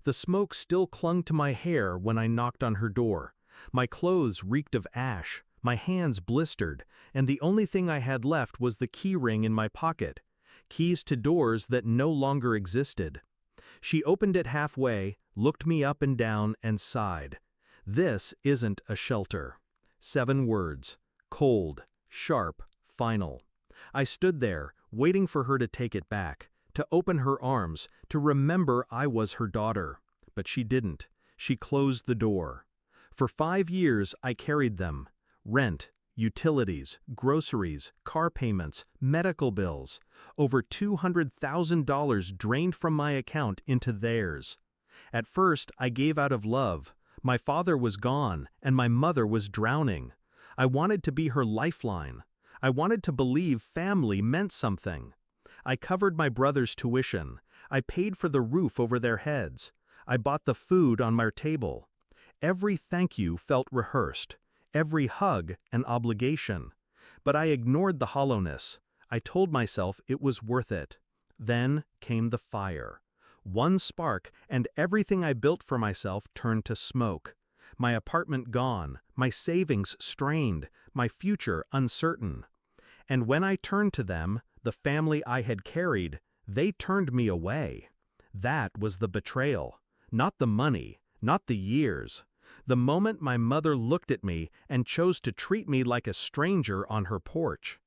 The smoke still clung to my hair when I knocked on her door. My clothes reeked of ash, my hands blistered, and the only thing I had left was the key ring in my pocket. Keys to doors that no longer existed. She opened it halfway, looked me up and down, and sighed. "This isn't a shelter." 7 words. Cold, sharp, final. I stood there, waiting for her to take it back, to open her arms, to remember I was her daughter. But she didn't. She closed the door. For 5 years I carried them. Rent, utilities, groceries, car payments, medical bills. Over $200,000 drained from my account into theirs. At first, I gave out of love. My father was gone, and my mother was drowning. I wanted to be her lifeline. I wanted to believe family meant something. I covered my brother's tuition. I paid for the roof over their heads. I bought the food on my table. Every thank you felt rehearsed. Every hug an obligation. But I ignored the hollowness. I told myself it was worth it. Then came the fire. One spark, and everything I built for myself turned to smoke. My apartment gone, my savings strained, my future uncertain. And when I turned to them, the family I had carried, they turned me away. That was the betrayal. Not the money, not the years. The moment my mother looked at me and chose to treat me like a stranger on her porch.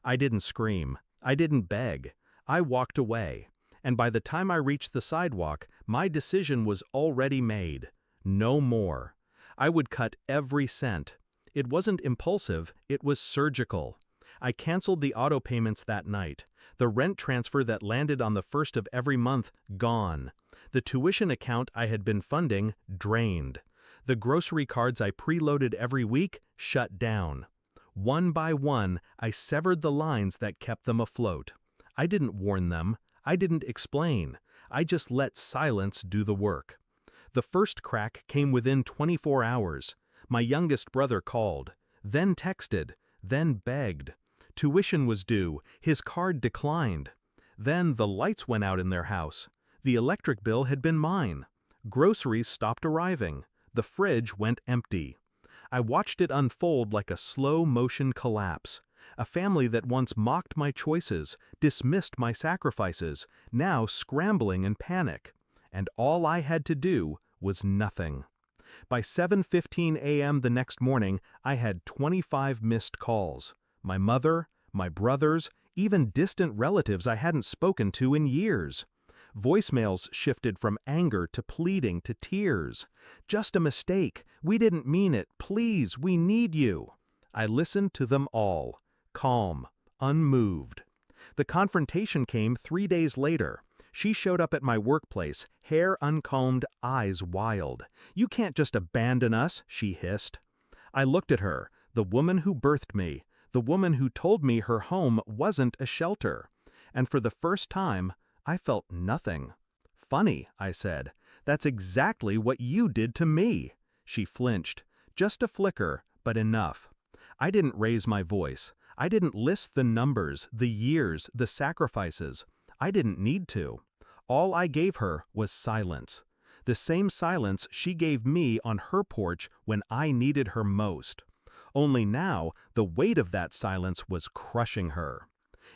I didn't scream. I didn't beg. I walked away. And by the time I reached the sidewalk, my decision was already made. No more. I would cut every cent. It wasn't impulsive, it was surgical. I canceled the auto payments that night. The rent transfer that landed on the first of every month, gone. The tuition account I had been funding, drained. The grocery cards I preloaded every week, shut down. One by one, I severed the lines that kept them afloat. I didn't warn them. I didn't explain. I just let silence do the work. The first crack came within 24 hours. My youngest brother called, then texted, then begged. Tuition was due, his card declined. Then the lights went out in their house. The electric bill had been mine. Groceries stopped arriving. The fridge went empty. I watched it unfold like a slow-motion collapse. A family that once mocked my choices, dismissed my sacrifices, now scrambling in panic. And all I had to do was nothing. By 7:15 a.m. the next morning, I had 25 missed calls. My mother, my brothers, even distant relatives I hadn't spoken to in years. Voicemails shifted from anger to pleading to tears. "Just a mistake. We didn't mean it. Please, we need you." I listened to them all, calm, unmoved. The confrontation came 3 days later. She showed up at my workplace, hair uncombed, eyes wild. "You can't just abandon us," she hissed. I looked at her, the woman who birthed me, the woman who told me her home wasn't a shelter. And for the first time, I felt nothing. "Funny," I said. "That's exactly what you did to me." She flinched. Just a flicker, but enough. I didn't raise my voice. I didn't list the numbers, the years, the sacrifices. I didn't need to. All I gave her was silence. The same silence she gave me on her porch when I needed her most. Only now, the weight of that silence was crushing her.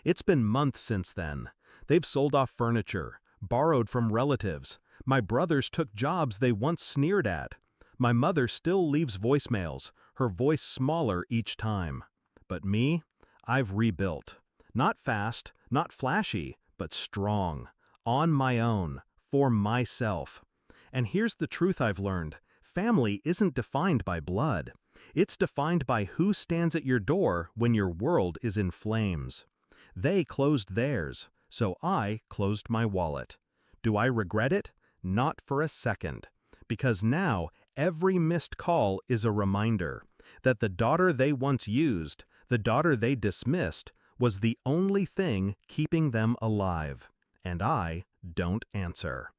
It's been months since then. They've sold off furniture, borrowed from relatives. My brothers took jobs they once sneered at. My mother still leaves voicemails, her voice smaller each time. But me, I've rebuilt. Not fast, not flashy, but strong. On my own, for myself. And here's the truth I've learned. Family isn't defined by blood. It's defined by who stands at your door when your world is in flames. They closed theirs, so I closed my wallet. Do I regret it? Not for a second. Because now, every missed call is a reminder that the daughter they once used, the daughter they dismissed, was the only thing keeping them alive. And I don't answer.